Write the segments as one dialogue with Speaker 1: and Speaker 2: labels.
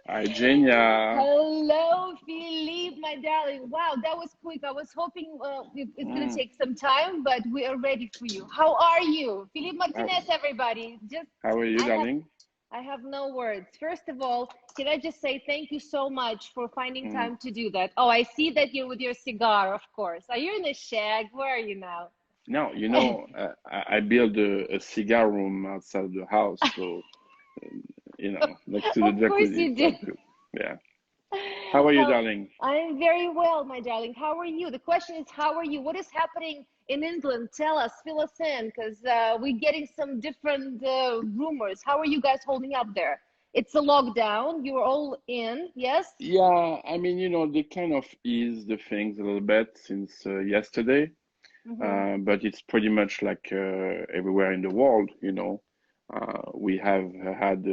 Speaker 1: Hi, Genia.
Speaker 2: Hello, Philippe, my darling. Wow, that was quick. I was hoping it's going to take some time, but we are ready for you. How are you? Philippe Martinez, everybody.
Speaker 1: How are you, darling?
Speaker 2: I have no words. First of all, can I just say thank you so much for finding time to do that? Oh, I see that you're with your cigar, of course. Are you in the shag? Where are you now?
Speaker 1: No, you know, I built a cigar room outside the house, so, next to the jacuzzi.
Speaker 2: Of course you did.
Speaker 1: Yeah. How are you, darling?
Speaker 2: I'm very well, my darling. How are you? The question is, how are you? What is happening in England? Tell us, fill us in, because we're getting some different rumors. How are you guys holding up there? It's a lockdown. You're all in, yes?
Speaker 1: Yeah, I mean, they kind of eased the things a little bit since yesterday, but it's pretty much like everywhere in the world, we have had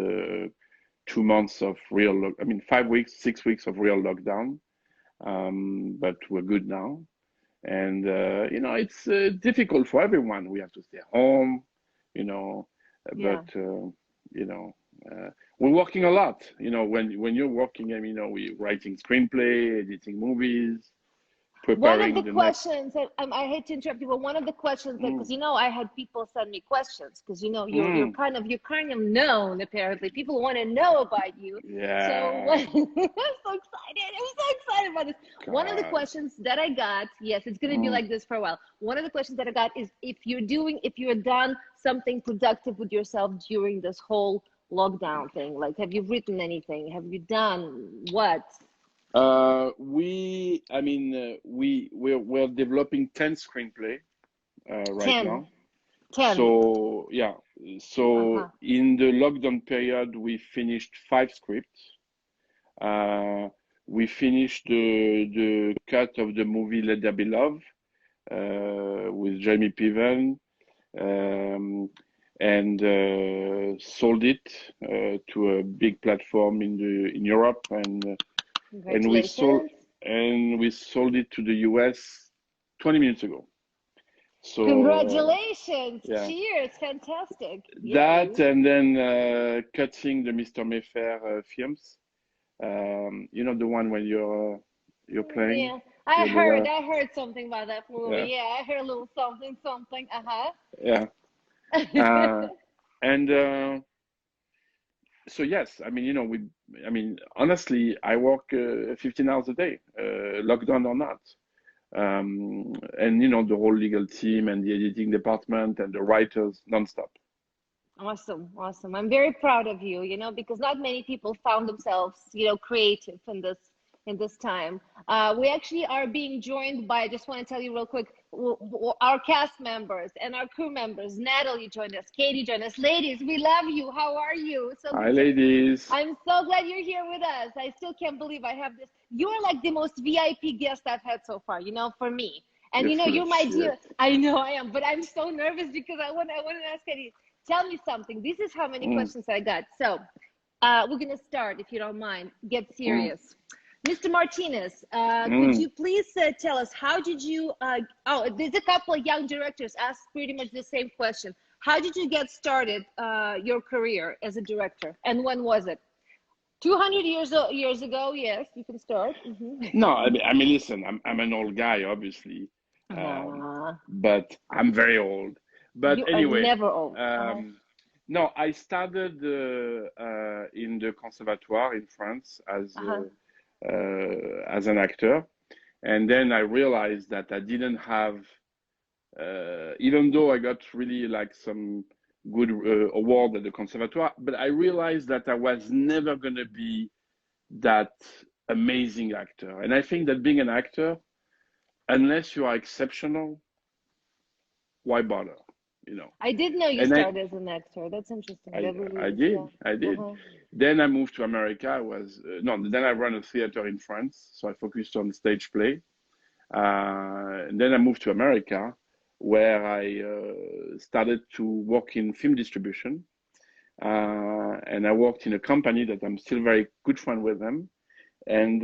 Speaker 1: 2 months of 5 weeks, 6 weeks of real lockdown, but we're good now. And, it's difficult for everyone. We have to stay home, but, we're working a lot, when you're working, we're writing screenplay, editing movies, preparing
Speaker 2: one of the questions that I hate to interrupt you, but one of the questions that, because I had people send me questions, because you're kind of known, apparently people want to know about you.
Speaker 1: Yeah.
Speaker 2: So I'm so excited about this.
Speaker 1: God.
Speaker 2: One of the questions that I got, yes, it's going to be like this for a while. One of the questions that I got is if you're done something productive with yourself during this whole lockdown thing. Like, have you written anything? Have you done what?
Speaker 1: We're developing 10 screenplay right now.
Speaker 2: 10.
Speaker 1: So yeah, in the lockdown period, we finished 5 scripts. We finished the cut of the movie Let There Be Love with Jamie Piven, and sold it to a big platform in Europe, and we sold it to the US 20 minutes ago. So
Speaker 2: congratulations!
Speaker 1: Yeah.
Speaker 2: Cheers! Fantastic.
Speaker 1: That and then cutting the Mr. Mayfair films. The one when you're playing.
Speaker 2: Yeah, I heard something about that movie. Yeah, I heard a little something.
Speaker 1: Yeah. And so yes, honestly, I work 15 hours a day, lockdown or not. And the whole legal team and the editing department and the writers nonstop.
Speaker 2: Awesome. I'm very proud of you, because not many people found themselves, creative in this time. We actually are being joined by, I just want to tell you real quick, our cast members and our crew members. Natalie joined us, Katie joined us. Ladies, we love you. How are you?
Speaker 1: Hi, ladies.
Speaker 2: I'm so glad you're here with us. I still can't believe I have this. You're like the most VIP guest I've had so far, for me. And you're my dear. I know I am, but I'm so nervous because I want to ask Katie, tell me something. This is how many questions I got. So we're going to start, if you don't mind. Get serious. Mr. Martinez, could you please tell us, how did you, there's a couple of young directors asked pretty much the same question. How did you get started your career as a director, and when was it? 200 years ago, yes, you can start.
Speaker 1: No, listen, I'm an old guy, obviously, but I'm very old. But anyway,
Speaker 2: never old.
Speaker 1: No, I started in the Conservatoire in France as an actor, and then I realized that I didn't have, even though I got really like some good award at the Conservatoire, but I realized that I was never going to be that amazing actor. And I think that being an actor, unless you are exceptional, why bother?
Speaker 2: I didn't know you started as an actor. That's interesting.
Speaker 1: I did. Then I moved to America. Then I ran a theater in France, so I focused on stage play. And then I moved to America, where I started to work in film distribution. And I worked in a company that I'm still very good friend with them. And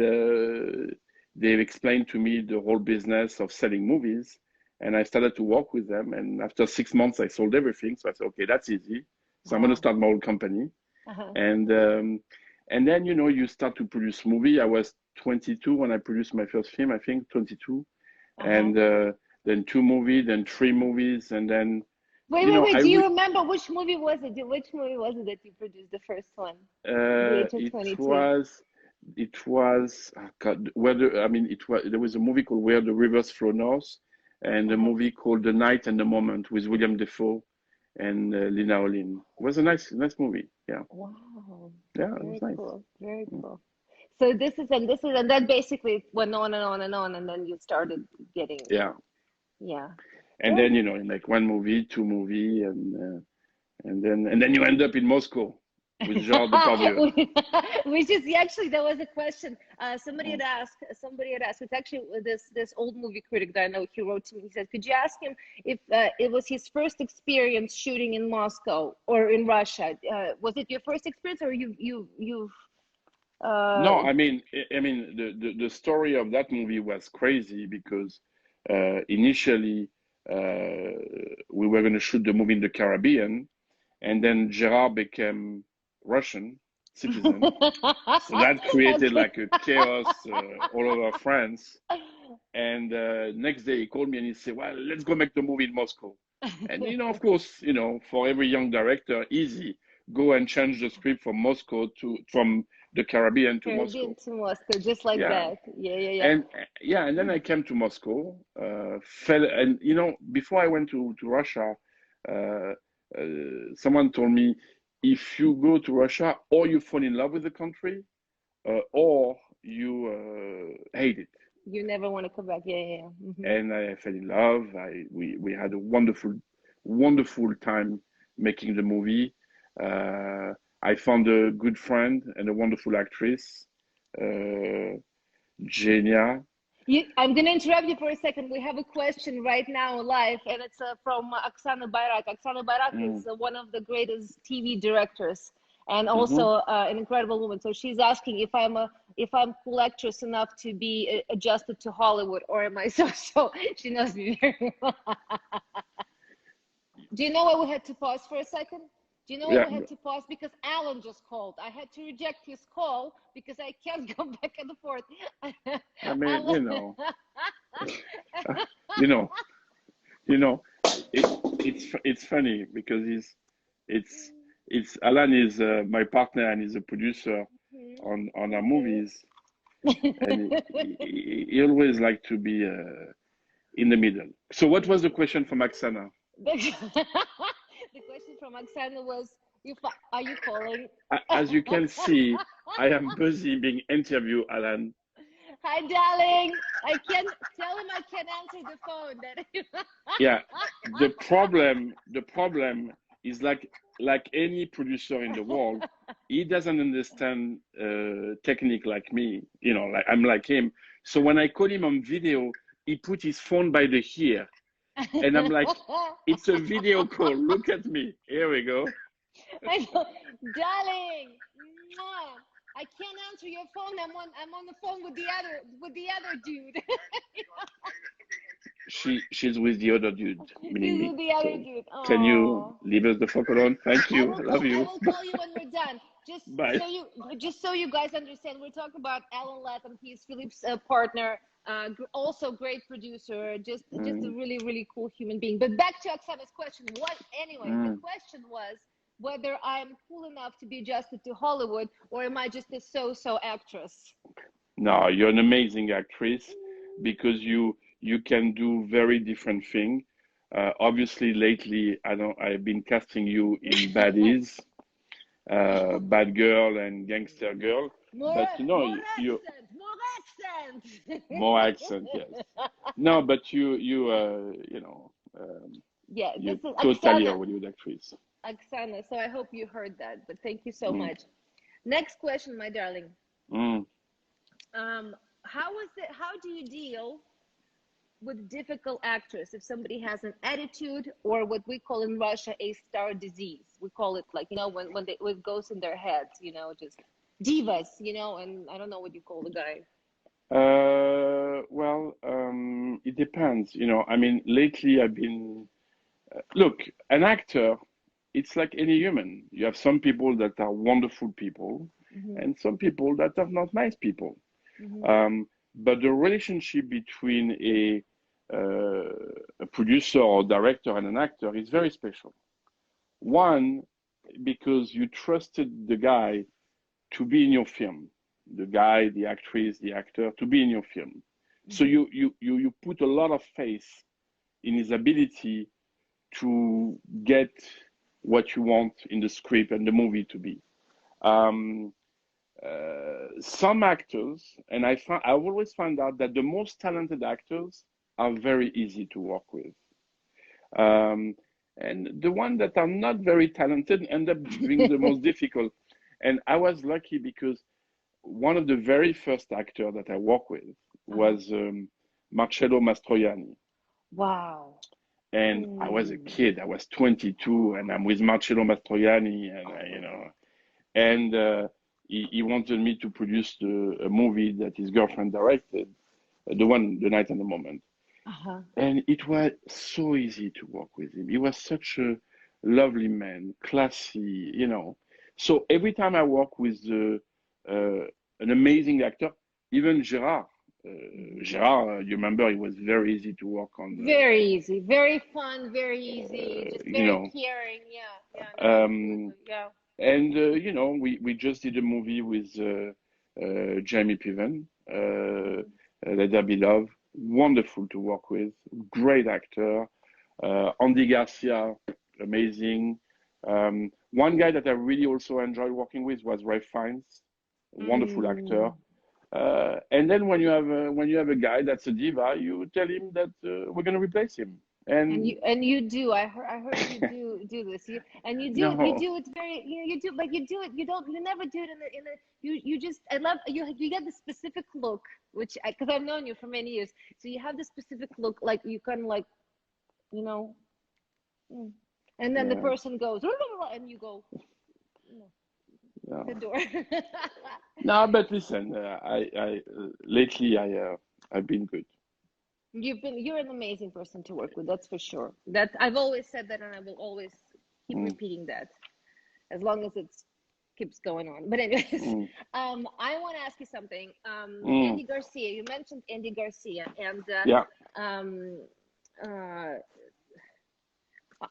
Speaker 1: they've explained to me the whole business of selling movies. And I started to work with them. And after 6 months, I sold everything. So I said, okay, that's easy. So I'm going to start my own company. And then, you know, you start to produce movie. I was 22 when I produced my first film, I think 22. And then 2 movies, then 3 movies, and then
Speaker 2: wait. Do you remember which movie was it? Which movie was it that you produced the first one?
Speaker 1: It was God, there was a movie called Where the Rivers Flow North, and a movie called The Night and the Moment with William Defoe and Lina Olin. It was a nice movie. Yeah.
Speaker 2: Wow.
Speaker 1: Yeah, it was nice.
Speaker 2: Cool. Very cool. So this is and then basically went on and on and on, and then you started getting And
Speaker 1: then, you know, in like 1 movie, 2 movie, and then you end up in Moscow with Jean Depardieu.
Speaker 2: Which is actually, there was a question somebody had asked. It's actually this old movie critic that I know. He wrote to me. He said, "Could you ask him if it was his first experience shooting in Moscow or in Russia? Was it your first experience, or you've?"
Speaker 1: No, I mean, the story of that movie was crazy because initially we were going to shoot the movie in the Caribbean, and then Gerard became Russian citizen, so that created like a chaos all over France. And next day he called me and he said, "Well, let's go make the movie in Moscow." And you know, of course, you know, for every young director, easy, go and change the script from the Caribbean to Moscow.
Speaker 2: Just like that. Yeah.
Speaker 1: And then I came to Moscow, and you know, before I went to Russia, someone told me, if you go to Russia, or you fall in love with the country, or you hate it.
Speaker 2: You never want to come back. Yeah.
Speaker 1: And I fell in love. We had a wonderful time making the movie. I found a good friend and a wonderful actress, Evgenia.
Speaker 2: I'm going to interrupt you for a second. We have a question right now live, and it's from Oksana Bayrak. Oksana Bayrak is one of the greatest TV directors, and also an incredible woman. So she's asking if I'm cool actress enough to be adjusted to Hollywood, or am I so? She knows me very well. Do you know why we had to pause for a second? Do you know why we had to pause? Because Alan just called. I had to reject his call because I can't go back and forth.
Speaker 1: I mean, you know, it's funny because Alan is my partner and he's a producer on our movies, and he always like to be in the middle. So what was the question from Oksana?
Speaker 2: The question from Oksana was, are you calling?
Speaker 1: As you can see, I am busy being interviewed, Alan.
Speaker 2: Hi, darling. I can't tell him I can't answer the phone.
Speaker 1: Yeah, the problem is like any producer in the world, he doesn't understand technique like me. You know, like I'm like him. So when I call him on video, he put his phone by the ear. And I'm like, it's a video call. Look at me. Here we go.
Speaker 2: I go, darling, I can't answer your phone. I'm on the phone with the other dude.
Speaker 1: She's with the other dude.
Speaker 2: She's with the other dude. Aww.
Speaker 1: Can you leave us the fuck alone? Thank you. I love you.
Speaker 2: I will call you when we're done.
Speaker 1: Bye.
Speaker 2: Just so you guys understand, we're talking about Alan Latham. He's Philippe's partner. Also great producer, just a really, really cool human being. But back to Oksana's question. The question was whether I'm cool enough to be adjusted to Hollywood, or am I just a so-so actress?
Speaker 1: No, you're an amazing actress because you can do very different things. Obviously, lately, I've been casting you in baddies, bad girl and gangster girl. More accent, yes. No, but you're totally a Hollywood actress.
Speaker 2: Oksana, so I hope you heard that, but thank you so much. Next question, my darling. How do you deal with difficult actors if somebody has an attitude, or what we call in Russia a star disease? We call it, like, when it goes in their heads, just divas, and I don't know what you call the guy.
Speaker 1: It depends. I mean, lately I've been look, an actor it's like any human. You have some people that are wonderful people, and some people that are not nice people. But the relationship between a producer or director and an actor is very special. One, because you trusted the guy to be in your film, the guy, the actress, the actor, to be in your film. So you put a lot of faith in his ability to get what you want in the script and the movie to be. Some actors, and I've always found out that the most talented actors are very easy to work with. And the ones that are not very talented end up being the most difficult. And I was lucky because one of the very first actors that I worked with was Marcello Mastroianni.
Speaker 2: Wow.
Speaker 1: And I was a kid. I was 22, and I'm with Marcello Mastroianni, and he wanted me to produce a movie that his girlfriend directed, The Night and the Moment. And it was so easy to work with him. He was such a lovely man, classy, So every time I work with an amazing actor, even Gérard, you remember, it was very easy to work on.
Speaker 2: Very easy, very fun, very easy, just very caring.
Speaker 1: And we just did a movie with Jamie Piven, Let There Be Love. Wonderful to work with, great actor. Andy Garcia, amazing. One guy that I really also enjoyed working with was Ralph Fiennes, wonderful actor. And then when you have a guy that's a diva, you tell him that we're going to replace him. And
Speaker 2: you do. I heard you do this. You do it very. You do, but you do it. You never do it in a. You just. I love you. You get the specific look, which because I've known you for many years. So you have the specific look, like you kind of like, and then the person goes, and you go. The door.
Speaker 1: No, but listen, lately I've been good.
Speaker 2: You're an amazing person to work with, that's for sure. That I've always said that, and I will always keep repeating that as long as it keeps going on. But anyways, I want to ask you something. Andy Garcia, you mentioned Andy Garcia, and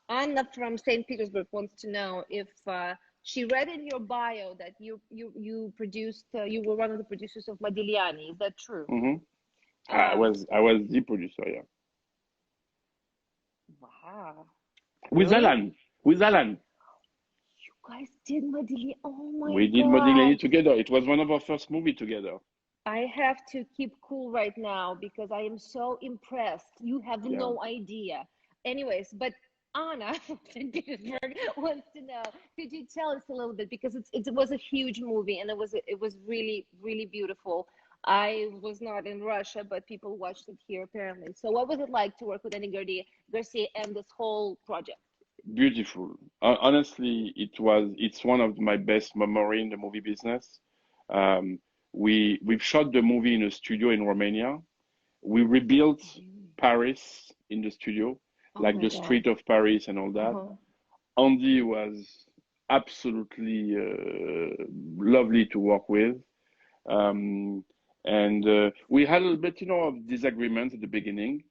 Speaker 2: Anna from St. Petersburg wants to know if she read in your bio that you produced, you were one of the producers of Modigliani. Is that true?
Speaker 1: I was the producer, yeah.
Speaker 2: Wow.
Speaker 1: With Alan. You
Speaker 2: guys did Modigliani. Oh my God.
Speaker 1: We did Modigliani together. It was one of our first movies together.
Speaker 2: I have to keep cool right now because I am so impressed. You have no idea. Anyways, but Anna from St. Petersburg wants to know, could you tell us a little bit, because it was a huge movie and it was really, really beautiful. I was not in Russia, but people watched it here apparently. So what was it like to work with Andy Garcia and this whole project?
Speaker 1: Beautiful. Honestly, it's one of my best memory in the movie business. We've shot the movie in a studio in Romania. We rebuilt Paris in the studio, like the street of Paris and all that. Andy was absolutely lovely to work with. And we had a little bit, of disagreement at the beginning.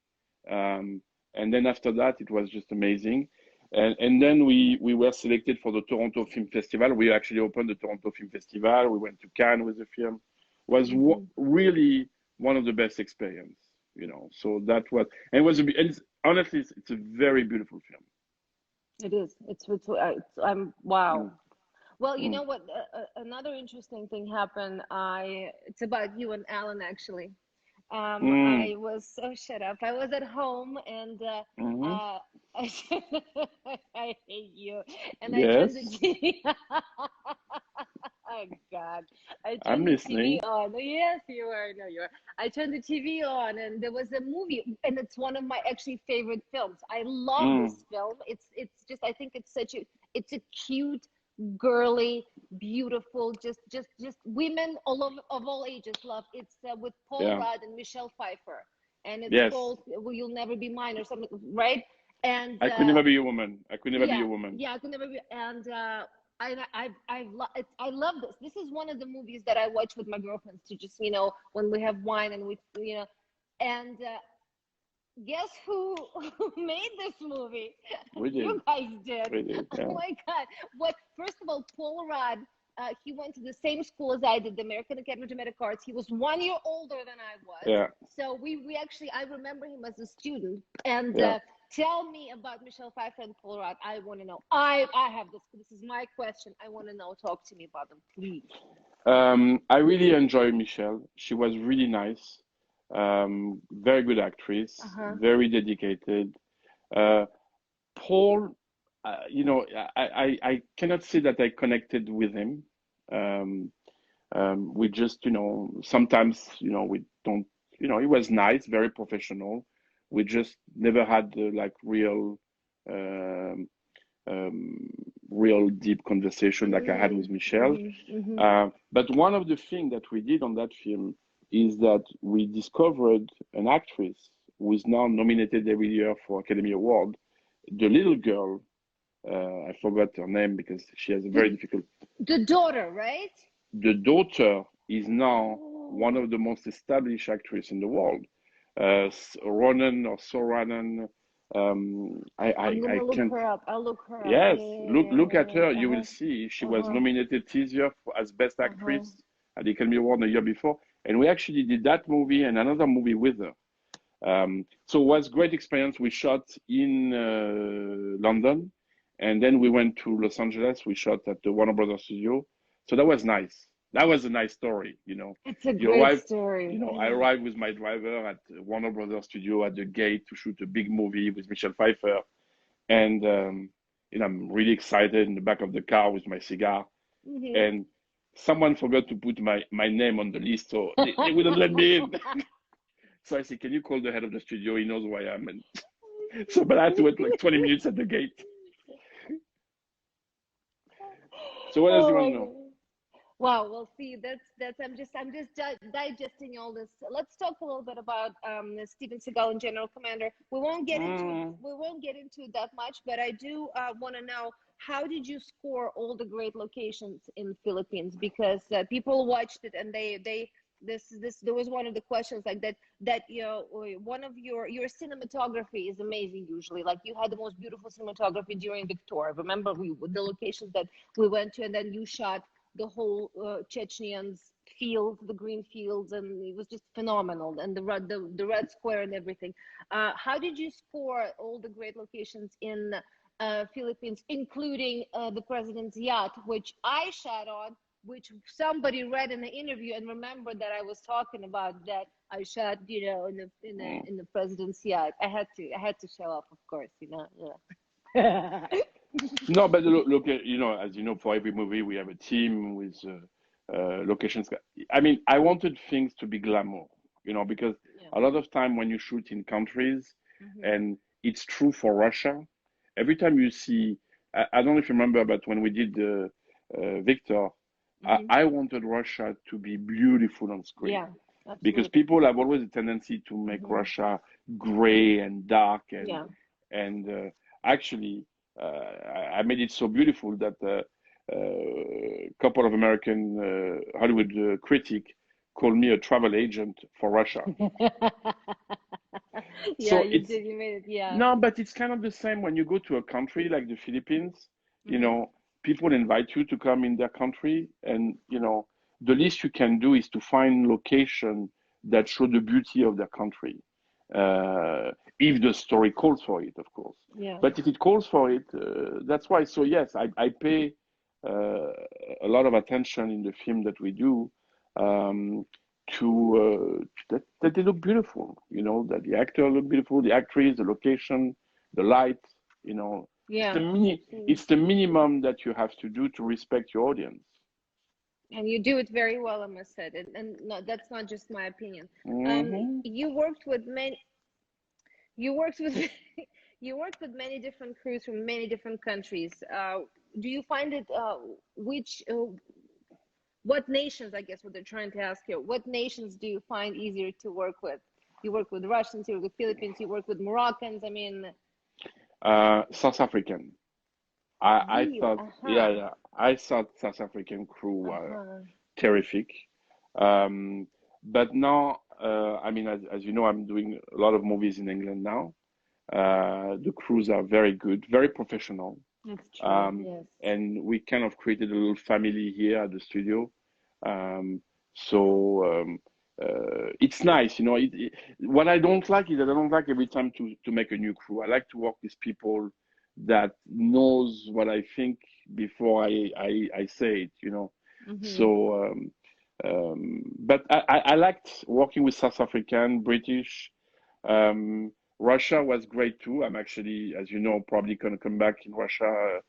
Speaker 1: And then after that, it was just amazing. And then we were selected for the Toronto Film Festival. We actually opened the Toronto Film Festival. We went to Cannes with the film. It was really one of the best experience, So that was, and it was, honestly, it's a very beautiful film.
Speaker 2: It is. Wow. Well, you know what? Another interesting thing happened. It's about you and Alan, actually. I was shut up. I was at home and I hate you. And I turned the TV. Oh God! I turned the TV on. Yes, you are. No, you are. I turned the TV on, and there was a movie, and it's one of my actually favorite films. I love this film. It's just. I think it's a cute, girly, beautiful, just women of all ages love. It's with Paul Rudd and Michelle Pfeiffer, and it's called "Will You'll Never Be Mine" or something, right? And
Speaker 1: I could never be a woman. I could never be a woman.
Speaker 2: Yeah, I could never be. And I love this. This is one of the movies that I watch with my girlfriends to just, when we have wine and and guess who made this movie?
Speaker 1: We did.
Speaker 2: You guys did.
Speaker 1: We did. Yeah.
Speaker 2: Oh my God! First of all, Paul Rudd. He went to the same school as I did, the American Academy of Dramatic Arts. He was 1 year older than I was.
Speaker 1: Yeah.
Speaker 2: So we actually, I remember him as a student. And tell me about Michelle Pfeiffer and Paul Rudd. I want to know. I have this. This is my question. I want to know. Talk to me about them, please.
Speaker 1: I really enjoyed Michelle. She was really nice. Very good actress. Very dedicated. Paul. I cannot say that I connected with him. We just, sometimes, we don't, he was nice, very professional. We just never had real deep conversation like I had with Michelle. But one of the things that we did on that film is that we discovered an actress who is now nominated every year for Academy Award. The little girl, I forgot her name because she has a very difficult.
Speaker 2: The daughter, right?
Speaker 1: The daughter is now one of the most established actresses in the world. Ronan or Soranan.
Speaker 2: I'm gonna look her up. I'll look her up.
Speaker 1: Yes, look at her. You will see she was nominated this year as Best Actress at the Academy Award the year before, and we actually did that movie and another movie with her. So it was a great experience. We shot in London. And then we went to Los Angeles. We shot at the Warner Brothers studio. So that was nice. That was a nice story,
Speaker 2: It's a great story.
Speaker 1: I arrived with my driver at Warner Brothers studio at the gate to shoot a big movie with Michelle Pfeiffer. And, I'm really excited in the back of the car with my cigar. And someone forgot to put my name on the list, so they wouldn't let me in. So I said, can you call the head of the studio? He knows who I am. And but I had to wait 20 minutes at the gate. So what else do you want to know?
Speaker 2: Wow, well, see, that's I'm just digesting all this. Let's talk a little bit about Steven Seagal and General Commander. We won't get into that much, but I do want to know, how did you score all the great locations in the Philippines? Because people watched it and there was one of the questions like that one of your cinematography is amazing usually. Like, you had the most beautiful cinematography during Victoria. Remember the locations that we went to, and then you shot the whole Chechnyans fields, the green fields, and it was just phenomenal. And the Red Square and everything. How did you score all the great locations in Philippines, including the president's yacht, which I shot on, which somebody read in the interview and remembered that I was talking about, that I shot, in the president's yacht. I had to show up, of course, Yeah.
Speaker 1: No, but look, as you know, for every movie we have a team with locations. I mean, I wanted things to be glamour, because a lot of time when you shoot in countries, and it's true for Russia, every time you see, I don't know if you remember, but when we did Victor, I wanted Russia to be beautiful on screen.
Speaker 2: Yeah, absolutely.
Speaker 1: Because people have always a tendency to make Russia gray and dark, and actually I made it so beautiful that a couple of American Hollywood critics called me a travel agent for Russia.
Speaker 2: Yeah,
Speaker 1: so
Speaker 2: you made it, yeah.
Speaker 1: No, but it's kind of the same when you go to a country like the Philippines, people invite you to come in their country, and the least you can do is to find location that show the beauty of their country, if the story calls for it, of course.
Speaker 2: Yeah.
Speaker 1: But if it calls for it, that's why. So yes, I pay a lot of attention in the film that we do to that they look beautiful. That the actor look beautiful, the actress, the location, the light.
Speaker 2: Yeah.
Speaker 1: It's the minimum that you have to do to respect your audience.
Speaker 2: And you do it very well, I must say. And no, that's not just my opinion. You worked with many different crews from many different countries. Do you find it what nations, I guess what they're trying to ask here, what nations do you find easier to work with? You work with Russians, you work with Philippines, you work with Moroccans. I mean,
Speaker 1: South African. I thought, I thought South African crew were terrific. But now, I mean, as you know, I'm doing a lot of movies in England now. The crews are very good, very professional.
Speaker 2: That's true, yes.
Speaker 1: And we kind of created a little family here at the studio. It's nice, you know. What I don't like is that I don't like every time to make a new crew. I like to work with people that knows what I think before I say it, you know. So, but I liked working with South African, British. Russia was great too. I'm actually, as you know, probably going to come back in Russia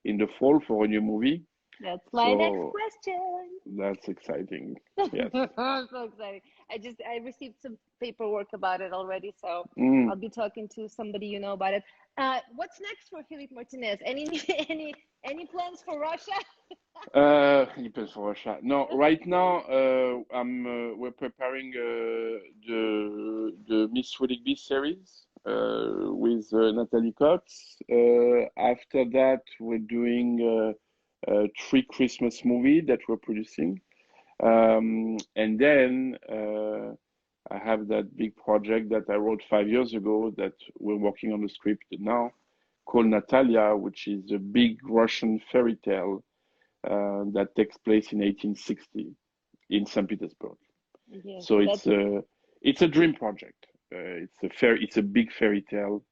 Speaker 1: in the fall for a new movie.
Speaker 2: That's my next question.
Speaker 1: That's exciting. Yes.
Speaker 2: So exciting. I received some paperwork about it already, so I'll be talking to somebody you know about it. What's next for Philippe Martinez? Any plans for Russia?
Speaker 1: Any plans for Russia? No, right now we're preparing the Miss Willoughby series with Natalie Cox. After that, we're doing 3 Christmas movies that we're producing, and then I have that big project that I wrote 5 years ago that we're working on the script now, called Natalia, which is a big Russian fairy tale that takes place in 1860 in St. Petersburg. Yes, so it's a dream project. It's a big fairy tale,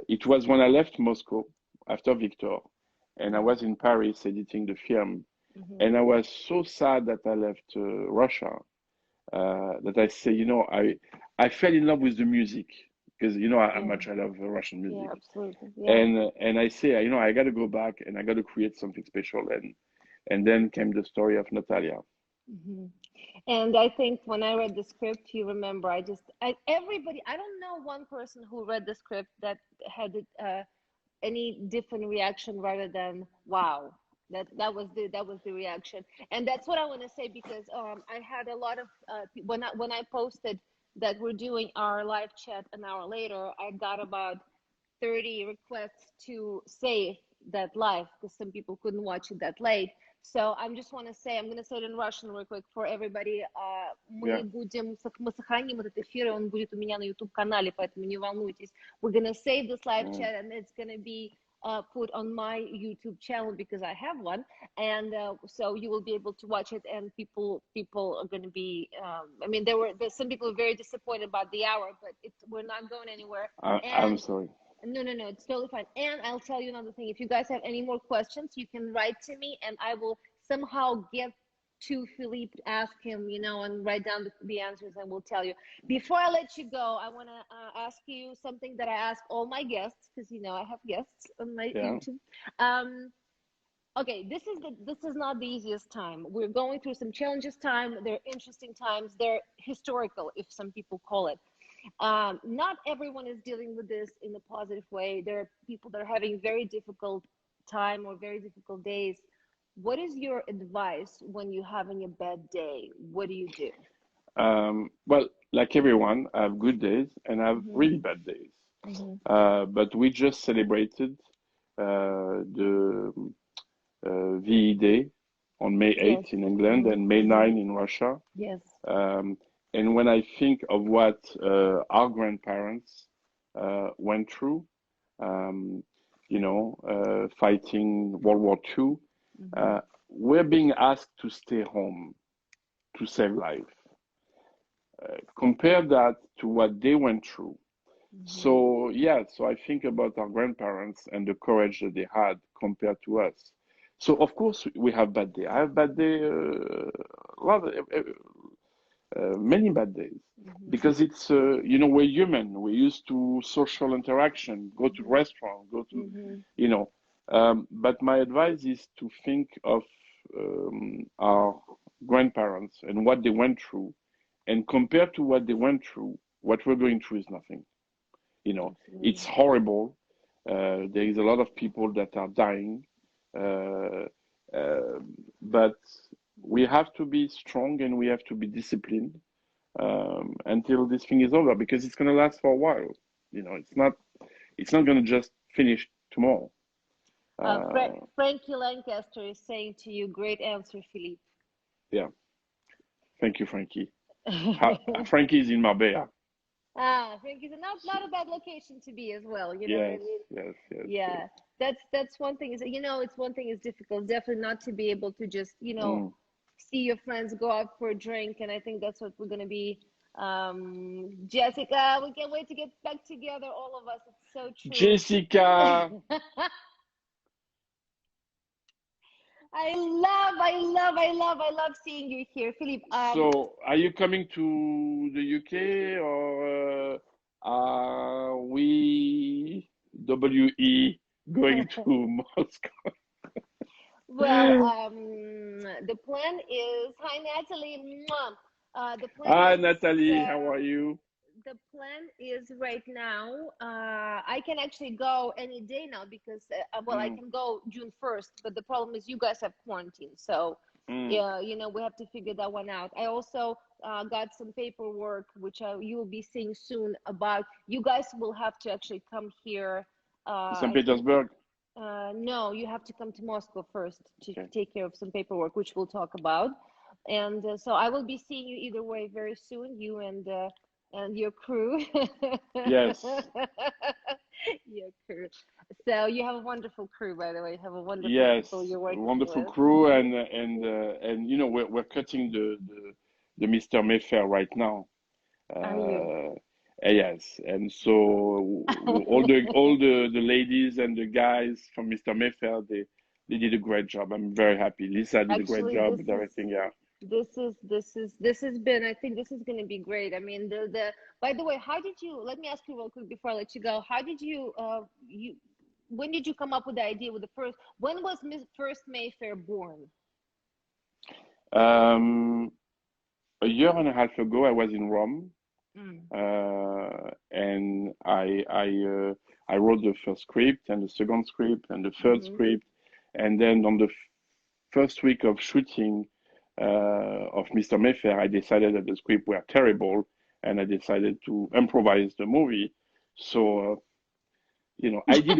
Speaker 1: it was when I left Moscow after Victor, and I was in Paris editing the film, and I was so sad that I left Russia that I say, you know, I fell in love with the music because you know how much I love Russian music.
Speaker 2: Yeah, absolutely. Yeah.
Speaker 1: And I say, you know, I got to go back and I got to create something special, and then came the story of Natalia.
Speaker 2: And I think when I read the script, you remember, I don't know one person who read the script that had any different reaction rather than wow. That was the reaction, and that's what I want to say because I had a lot of when I posted that we're doing our live chat an hour later, I got about 30 requests to save that live because some people couldn't watch it that late. So I'm just want to say, I'm going to say it in Russian real quick for everybody. Мы сохраним этот эфир, он будет у меня на YouTube-канале, поэтому не волнуйтесь. We're going to save this live chat and it's going to be put on my YouTube channel because I have one. And so you will be able to watch it and people are going to be, I mean, there's some people very disappointed about the hour, but we're not going anywhere.
Speaker 1: I'm sorry.
Speaker 2: No, it's totally fine. And I'll tell you another thing. If you guys have any more questions, you can write to me and I will somehow get to Philippe, ask him, you know, and write down the answers and we'll tell you. Before I let you go, I want to ask you something that I ask all my guests, because, you know, I have guests on my YouTube. Okay, this is not the easiest time. We're going through some challenges time. They're interesting times. They're historical, if some people call it. Not everyone is dealing with this in a positive way. There are people that are having very difficult time or very difficult days. What is your advice when you're having a bad day? What do you do?
Speaker 1: Well, like everyone, I have good days and I have really bad days. But we just celebrated the VE Day on May 8th in England and May 9 in Russia.
Speaker 2: Yes.
Speaker 1: And when I think of what our grandparents went through, you know, fighting World War II, we're being asked to stay home to save life. Compare that to what they went through. So, yeah, so I think about our grandparents and the courage that they had compared to us. So, of course, we have bad days. I have bad days, many bad days, because it's, you know, we're human. We're used to social interaction, go to restaurant, go to, you know. But my advice is to think of our grandparents and what they went through, and compared to what they went through, what we're going through is nothing. You know, it's horrible. There is a lot of people that are dying, but we have to be strong and we have to be disciplined. until this thing is over, because it's going to last for a while. You know, it's not going to just finish tomorrow.
Speaker 2: Frankie Lancaster is saying to you, great answer, Philippe.
Speaker 1: Yeah. Thank you, Frankie. Frankie is in Marbella.
Speaker 2: Frankie's not a bad location to be as well. You know what I mean?
Speaker 1: Yes.
Speaker 2: Yeah. That's one thing is, you know, it's one thing is difficult. Definitely not to be able to just, you know, see your friends go out for a drink. And I think that's what we're going to be. Jessica, we can't wait to get back together, all of us. It's so true.
Speaker 1: Jessica.
Speaker 2: I love seeing you here, Philippe.
Speaker 1: So, are you coming to the UK, or are we going to Moscow?
Speaker 2: Well, the plan is, hi Natalie. The plan
Speaker 1: Hi
Speaker 2: is,
Speaker 1: Natalie, how are you?
Speaker 2: The plan is right now, I can actually go any day now because, well, I can go June 1st, but the problem is you guys have quarantine. So, yeah, you know, we have to figure that one out. I also got some paperwork, which you will be seeing soon about, you guys will have to actually come here.
Speaker 1: St. Petersburg?
Speaker 2: No, you have to come to Moscow first to take care of some paperwork, which we'll talk about. And so I will be seeing you either way very soon, you and your crew.
Speaker 1: Yes.
Speaker 2: Your crew. So you have a wonderful crew, by the way. You have a wonderful people you're working
Speaker 1: wonderful
Speaker 2: with.
Speaker 1: crew, and you know, we're cutting the Mr. Mayfair right now. Yes, and so all the ladies and the guys from Mr. Mayfair, they did a great job. I'm very happy. Lisa did a great job with everything. Yeah.
Speaker 2: This has been, I think this is going to be great. I mean, by the way, how did you, let me ask you real quick before I let you go, how did you, when did you come up with the idea with the first, when was first Mayfair born?
Speaker 1: A year and a half ago, I was in Rome, and I wrote the first script and the second script and the third script, and then on the first week of shooting of Mr. Mayfair, I decided that the script were terrible, and I decided to improvise the movie. So, you know, I did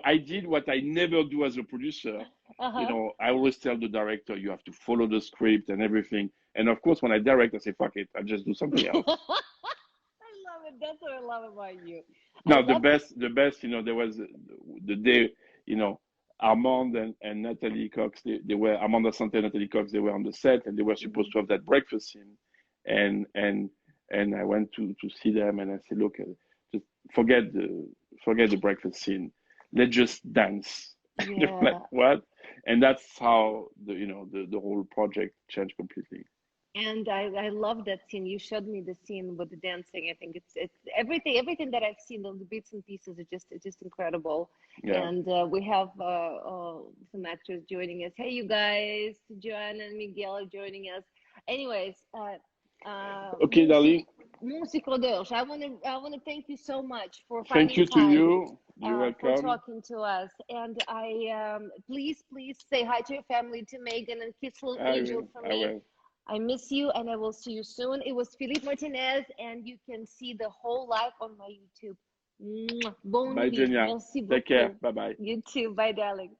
Speaker 1: I did what I never do as a producer. You know, I always tell the director, you have to follow the script and everything. And of course, when I direct, I say, fuck it, I just do something else.
Speaker 2: I love it. That's what I love about you.
Speaker 1: Now, the best, you know, there was the day, you know, Armand and Natalie Cox, they were, Amanda Sante and Natalie Cox, they were on the set, and they were supposed to have that breakfast scene. And I went to see them, and I said, look, just forget the breakfast scene. Let's just dance.
Speaker 2: Yeah.
Speaker 1: Like, what? And that's how the whole project changed completely.
Speaker 2: And I love that scene. You showed me the scene with the dancing. I think it's everything that I've seen, the bits and pieces are just incredible. Yeah. And we have some actors joining us. Hey, you guys, Joanna and Miguel are joining us. Anyways,
Speaker 1: okay, darling.
Speaker 2: Musico Deus. I want to thank you so much for
Speaker 1: finding time. Thank you to you. You're welcome.
Speaker 2: For talking to us. And I please say hi to your family, to Megan, and kiss little Angel for me. I miss you, and I will see you soon. It was Philippe Martinez, and you can see the whole live on my YouTube. Bon
Speaker 1: Bye, Genia. Take care. Bye-bye.
Speaker 2: You too. Bye, darling.